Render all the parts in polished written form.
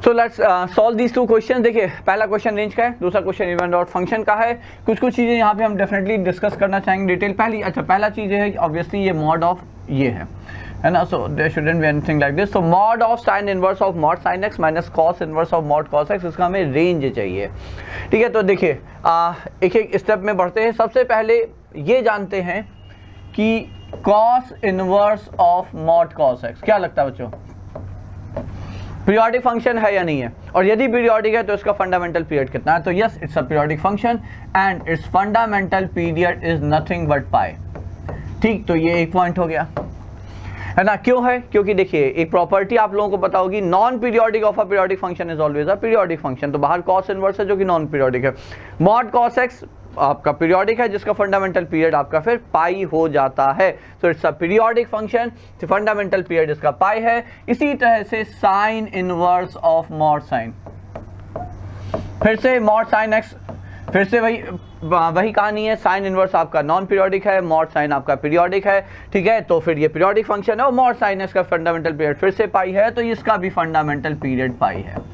So let's solve these two question. देखिए पहला question range का है, दूसरा क्वेश्चन इवन डॉट फंक्शन का है। कुछ चीज़ें यहाँ पे हम डेफिनेटली डिस्कस करना चाहेंगे डिटेल। पहला चीज़ ये है कि ऑब्वियसली ये मॉड ऑफ ये है ना, so there shouldn't be anything like this. So mod of sine inverse of mod sine x minus cos inverse of mod cos x, इसका हमें रेंज चाहिए। ठीक है, तो देखिए एक एक स्टेप में बढ़ते हैं। सबसे पहले ये जानते हैं कि cos inverse of mod cos x क्या लगता है बच्चों, पीरियोडिक फंक्शन है या नहीं है, और यदि पीरियोडिक है तो इसका फंडामेंटल पीरियड कितना है। तो yes, it's a periodic function and its fundamental period is nothing but पाई। ठीक, तो ये एक पॉइंट हो गया है ना। क्यों है, क्योंकि देखिए एक प्रॉपर्टी आप लोगों को पता होगी, non periodic of a periodic function is always a periodic function. तो बाहर कॉस इनवर्स है जो कि नॉन पीरियोडिक है। मॉड कॉस एक्स आपका पीरियोडिक है जिसका फंडामेंटल पीरियड आपका फिर पाई हो जाता है। So it's a periodic function, fundamental period इसका पाई है। इसी तरह से sign inverse of mod sign, फिर से मॉड साइन एक्स, फिर से वही कहानी है। साइन इनवर्स आपका नॉन पीरियोडिक है, मॉड साइन आपका पीरियोडिक है। ठीक है, तो फिर ये पीरियोडिक फंक्शन है और मॉड साइन एक्स का फंडामेंटल पीरियड फिर से पाई है, तो इसका भी फंडामेंटल पीरियड पाई है।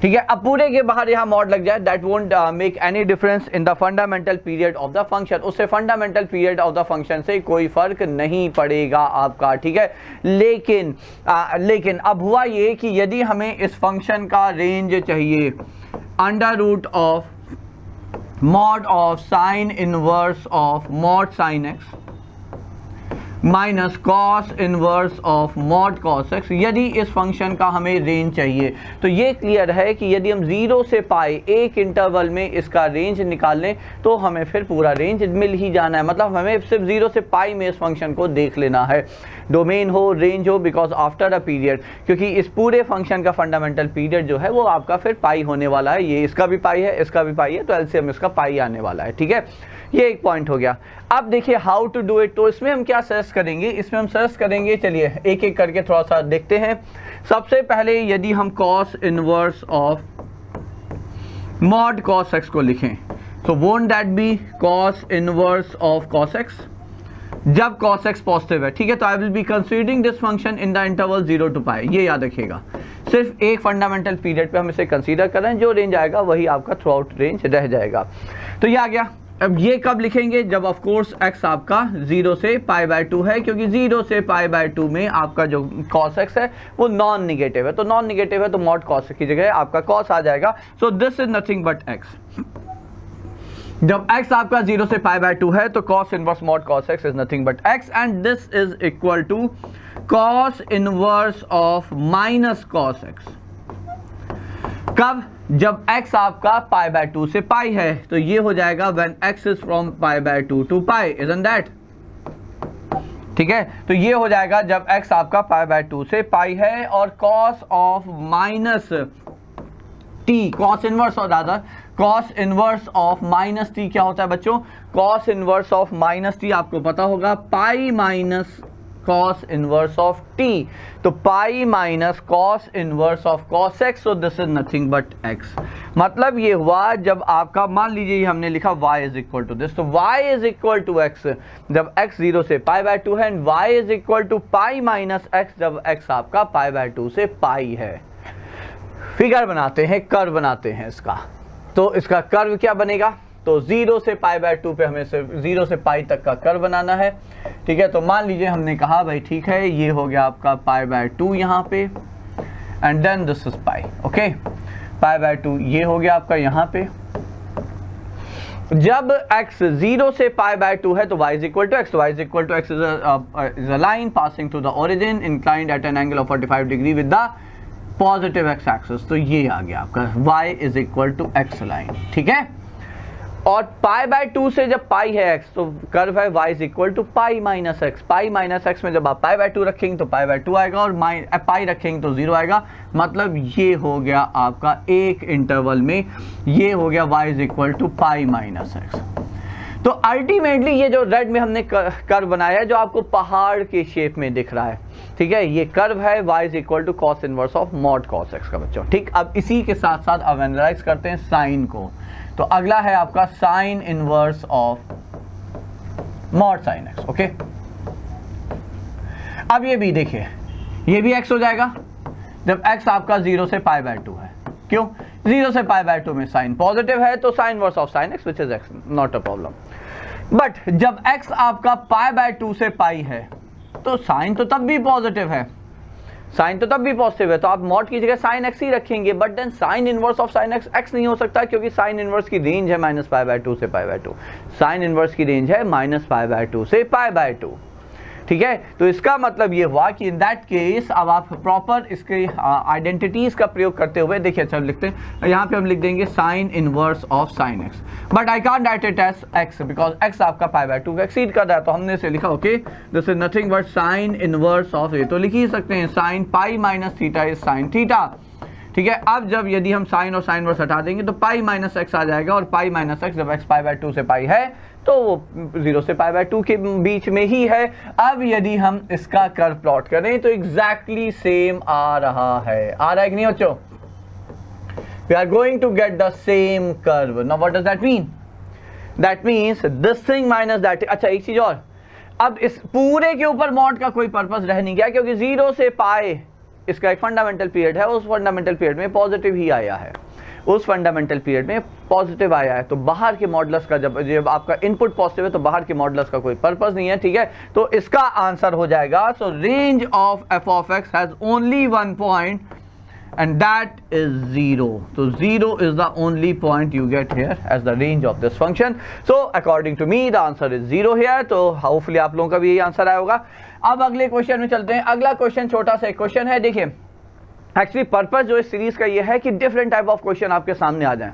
ठीक है, अब पूरे के बाहर यहाँ मॉड लग जाए, that won't make any difference in the fundamental period of the function. उससे fundamental period of the function से कोई फर्क नहीं पड़ेगा आपका। ठीक है, लेकिन अब हुआ ये कि यदि हमें इस फंक्शन का रेंज चाहिए under root of mod of sine inverse of mod sine x minus cos inverse of mod cos x, यदि इस फंक्शन का हमें रेंज चाहिए तो ये क्लियर है कि यदि हम 0 से पाई एक इंटरवल में इसका रेंज निकाल लें तो हमें फिर पूरा रेंज मिल ही जाना है। मतलब हमें सिर्फ 0 से पाई में इस फंक्शन को देख लेना है, डोमेन हो रेंज हो, बिकॉज आफ्टर अ पीरियड, क्योंकि इस पूरे फंक्शन का फंडामेंटल पीरियड जो है वो आपका फिर पाई होने वाला है। ये इसका भी पाई है, इसका भी पाई है, तो एलसीएम इसका पाई आने वाला है। ठीक है, ये एक पॉइंट हो गया। अब देखिए हाउ टू डू इट, तो इसमें हम क्या सर्च करेंगे, इसमें हम सर्च करेंगे, चलिए एक एक करके थोड़ा सा देखते हैं। सबसे पहले यदि हम cos inverse of mod cos x को लिखें तो won't that be cos inverse of cos x जब cos x पॉजिटिव है। ठीक है, तो I will be considering this function in the interval 0 to pi. ये याद रखिएगा, सिर्फ एक फंडामेंटल पीरियड पे हम इसे कंसीडर कर रहे हैं, जो रेंज आएगा वही आपका थ्रू आउट रेंज रह जाएगा। तो ये आ गया। अब ये कब लिखेंगे, जब ऑफ कोर्स x आपका 0 से π/2 है, क्योंकि 0 से π/2 में आपका जो cos x है वो नॉन निगेटिव है। तो नॉन निगेटिव है तो मॉड cos की जगह आपका cos आ जाएगा। So this is nothing but x। जब x आपका 0 से π/2 है तो cos inverse mod cos x is nothing but x, and this is equal to cos inverse of minus cos x। कब, जब x आपका π/2 से पाई है, तो ये हो जाएगा when x is from π/2 to pi, isn't that? ठीक है, तो ये हो जाएगा जब x आपका π/2 से पाई है, और cos of minus t, cos inverse और दादा cos inverse of minus t क्या होता है बच्चों, cos inverse of minus t आपको पता होगा pi minus cos inverse of t, तो pi minus cos inverse of cos x, so this is nothing but x। मतलब ये हुआ जब आपका, मान लीजिए हमने लिखा y is equal to this, तो y is equal to x जब x 0 से π/2 है, and y is equal to pi minus x जब x आपका π/2 से पाई है। फिगर बनाते हैं, कर्व बनाते हैं इसका, तो इसका कर्व क्या बनेगा, तो 0 से π/2 पे हमें सिर्फ 0 से पाई तक का कर्व बनाना है। ठीक है, तो मान लीजिए हमने कहा भाई ठीक है, ये हो गया आपका π/2 यहाँ पे, and then this is pi. Okay, π/2 ये हो गया आपका यहाँ पे। जब x 0 से π/2 है तो y is equal to x, y is equal to x is a line passing through the origin inclined at an angle of 45 degree with the positive x axis. तो ये आ गया आपका y is equal to x line. ठीक है, और π/2 से जब पाई है x, तो कर्व है y is equal to pi minus x। Pi minus x में जब आप π/2 रखेंगे तो π/2 आएगा, और पाई रखेंगे तो 0 आएगा। मतलब ये हो गया आपका एक इंटरवल में, ये हो गया y is equal to pi minus x। तो अल्टीमेटली ये जो रेड में हमने कर्व बनाया है, जो आपको पहाड़ के शेप में दिख रहा है, ठीक है, ये कर्व है y is equal to cos inverse of mod cos x का बच्चों। ठीक, अब इसी के साथ साथ अब एनालाइज करते हैं साइन को। तो अगला है आपका sign inverse of mod sine x. Okay, अब ये भी देखिए, ये भी x हो जाएगा, जब x आपका 0 से π/2 है। क्यों? 0 से π/2 में साइन पॉजिटिव है तो sign inverse of sine x which is x, not a problem. But जब x आपका π/2 से पाई है तो साइन तो तब भी पॉजिटिव है, साइन तो तब भी पॉजिटिव है, तो आप मॉड की जगह साइन x ही रखेंगे। But then sine inverse of sine x x नहीं हो सकता, क्योंकि साइन इनवर्स की रेंज है -π/2 से π/2। साइन इनवर्स की रेंज है -π/2 से π/2। ठीक है, तो इसका मतलब ये हुआ कि इन दैट केस अब आप प्रॉपर इसके आइडेंटिटीज का प्रयोग करते हुए देखिए, अच्छा लिखते हैं, यहाँ पे हम लिख देंगे sine inverse of sine x, but I can't write it as x because x आपका π/2 का एक्सीड कर रहा है, तो हमने इसे लिखा okay this is nothing but sine inverse of A, तो लिख ही सकते हैं sine pi minus theta is sine theta. ठीक है, अब जब यदि हम साइन और साइन इनवर्स हटा देंगे तो पाई माइनस एक्स आ जाएगा, और पाई माइनस एक्स जब एक्स π/2 से पाई है तो वो 0 से π/2 के बीच में ही है। अब यदि हम इसका कर्व प्लॉट करें तो एग्जैक्टली सेम आ रहा है, आ रहा है कि नहीं बच्चों? We are going to get the same curve. Now what does that mean? That means this thing minus that. अच्छा एक चीज और, अब इस पूरे के ऊपर मॉड का कोई पर्पस रह नहीं गया, क्योंकि 0 से पाई इसका एक फंडामेंटल पीरियड है, उस फंडामेंटल पीरियड में पॉजिटिव ही आया है, उस फंडामेंटल पीरियड में पॉजिटिव आया है, तो बाहर के मॉडुलस का जब आपका इनपुट पॉजिटिव है तो बाहर के मॉडुलस का कोई पर्पस नहीं है। ठीक है, तो इसका आंसर हो जाएगा, so range of f of x has only one point and that is 0। तो 0 is the only point you get here as the range of this function. So according to me the answer is 0 here. तो hopefully आप लोगों का भी यही answer आया होगा। अब अगले क्वेश्चन में चलते हैं। अगला क्वेश्चन छोटा सा एक क्वेश्चन है। देखिए एक्चुअली पर्पस जो इस सीरीज का ये है कि डिफरेंट टाइप ऑफ क्वेश्चन आपके सामने आ जाएं।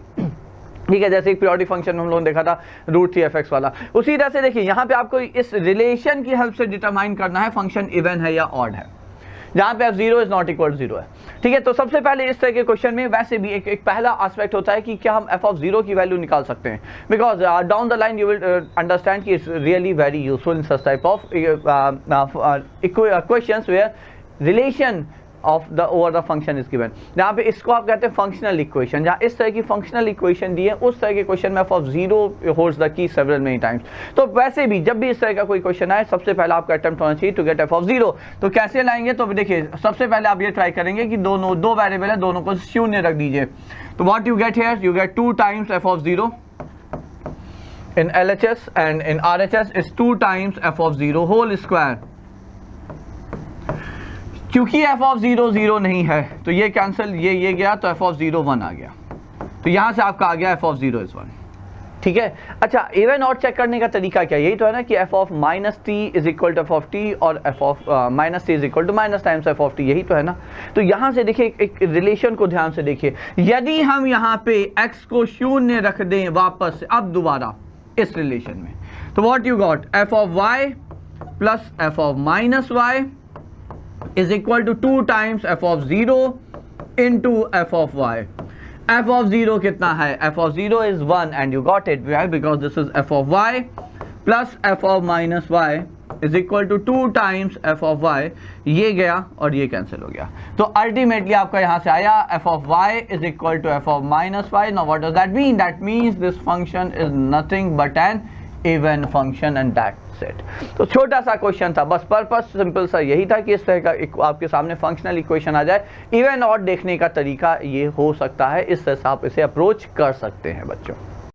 ठीक है, जैसे एक पीरियोडिक फंक्शन हम लोगों ने देखा था √3f(x) वाला, उसी तरह से देखिए यहाँ पे आपको इस रिलेशन की हेल्प से डिटरमाइन करना है फंक्शन इवन है या ऑड है, जहाँ पे f0 इज नॉट इक्वल 0 है। ठीक है, तो सबसे पहले इस तरह के क्वेश्चन में वैसे भी एक पहला एस्पेक्ट होता है कि क्या हम f(0) की वैल्यू निकाल सकते हैं, because down the line you will understand कि it's really very useful in such type of questions where relation of the over the function is given. जहाँ पे इसको आप कहते हैं फंक्शनल इक्वेशन, जहाँ इस तरह की फंक्शनल इक्वेशन दी है उस तरह के क्वेश्चन में f(0) holds the key several many times. तो वैसे भी जब भी इस तरह का कोई क्वेश्चन आए सबसे पहले आपका अटेम्प्ट होना चाहिए टू गेट f(0). तो कैसे लाएंगे? तो देखिए सबसे पहले आप ये ट्राई करेंगे कि दो वेरिएबल है, दोनों को शून्य रख दीजिए। तो what you get here, you get 2 times f(0) in LHS and in RHS is 2 times f(0) whole square। क्योंकि f(0) 0 नहीं है तो ये कैंसिल, ये गया, तो f(0) 1 आ गया, तो यहां से आपका आ गया f(0) is 1। ठीक है, अच्छा इवन ऑड चेक करने का तरीका क्या? यही तो है ना कि f of -t is equal to f of t और f of -t is equal to minus times f of t, यही तो है ना। तो यहां से देखिए एक रिलेशन को ध्यान से देखिए, यदि हम यहां पे x को शून्य रख दें वापस से अब दोबारा इस रिलेशन में, तो what you got, f of y plus f of -y is equal to 2 times f(0) into f of y। f(0) कितना है? f(0) is 1 and you got it right because this is f of y plus f of -y is equal to 2 times f of y। ये गया और ये cancel हो गया, तो ultimately आपका यहाँ से आया f of y is equal to f of -y। Now what does that mean? That means this function is nothing but an even function and that's it। तो छोटा सा क्वेश्चन था, बस पर्पस सिंपल सा यही था कि इस तरह का आपके सामने फंक्शनल इक्वेशन आ जाए। इवन ऑड देखने का तरीका ये हो सकता है, इस तरह से आप इसे अप्रोच कर सकते हैं बच्चों।